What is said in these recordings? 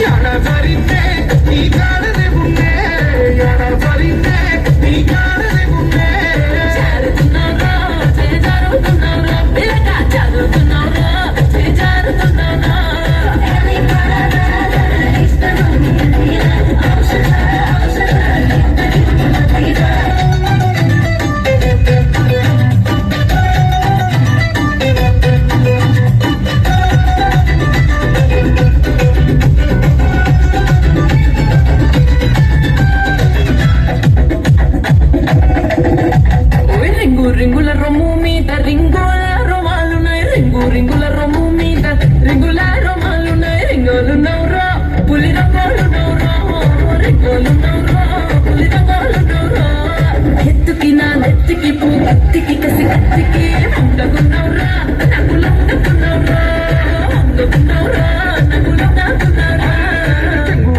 యాడ సరిందే నీ కాడనే ఉన్నే యాడ సరిందే నీ కాడనే ఉన్నే జారుతున్నారా చేజారుతున్నారా పిల్లగా జారుతున్నారా చేజారుతున్నారా రింగుల రొమ్ము మీద రింగుల రొమాలున్నాయి రింగుల రొమ్ము మీద రింగుల రొమాలున్నాయి రింగులు నవ్వురా పులి రంగులు నవ్వురా రింగులు నవ్వురా పులి రంగులు నవ్వురా ఎత్తుకి నా నెత్తికి పూ కత్తికి కసి కత్తికి ఉండకున్నవరా నగులు ఉండకున్నవరా ఉండకున్నవరా నగులు ఉండకున్నవరా చెంగు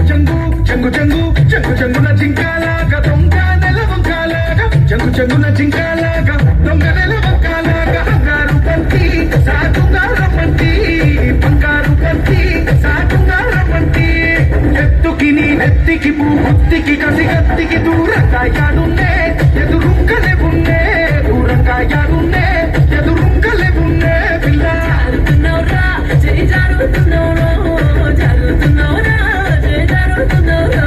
చెంగు చెంగు చెంగున జింకాలాగా దొంగ నెల వంకాలాగా చెంగున జింకాలాగా దొంగ నెల వంకాలాగా బంగారు బంతి సాటుగా రమ్మంతి బంగారు బంతి సాటుగా రమ్మంతి ఎత్తుకి నీ నెత్తికి పూ గుత్తికి కసి కత్తికి దూరంగా యాడున్నే ఎదురుంగలే ఉన్నే దూరంగా యాడున్నే ఎదురుంగలే ఉన్నే పిల్ల జారుతున్నావురా చేయి జారుతున్నావురా జారుతున్నావురా చేయి జారుతున్నావురా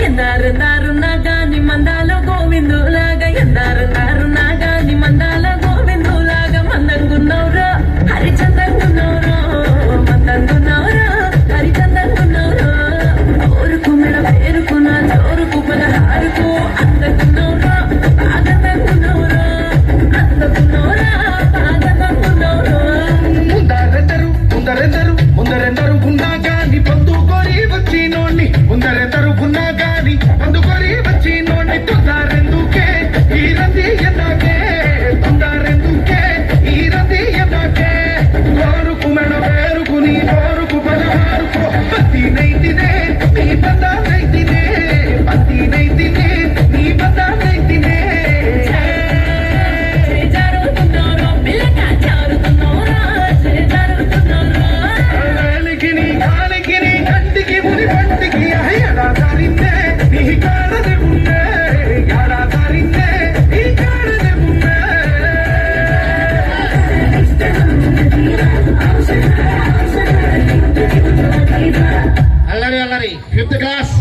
ఎందారు నాగాని మందాల గోవిందులాగా ఎందారు నాగాని మందాల గోవిందులాగా మందంగున్నవురా హరిచందంగున్నవురా మందంగున్నవురా హరిచందంగున్నవురా ఓరుకు మెడ పేరుకు నా చోరుకు పదహారుకు అందకున్నవురా ఆగందంగున్నవురా అందకున్నవురా ఆగందంగున్నవురా ముందరెందరు ఉన్నా గాని పొందుకొని వచ్చినోణ్ణి ముందరెందరు ఉన్నా గాని పొందుకొని వచ్చినోణ్ణి తొందరెందుకే ఈ రంది ఎన్నాకే తొందరెందుకే ఈ రంది ఎన్నాకే ఓరుకు మెడ పేరుకు నీ ఓరుకు పదహారుకు పత్తి నైతినే నీ బంద నైతినే పత్తి నైతినే నీ బంద నైతినే జారుతున్నావురా పిల్లగా జారుతున్నావురా జారుతున్నావురా వేలికి నీ కాలికి నీ కంటికి ముని పంటికి ఎడా సారిందే నీ కాడనే ఉన్నే ఎడా సారిందే నీ కాడనే ఉన్నే అల్లరి అల్లరి 5th క్లాస్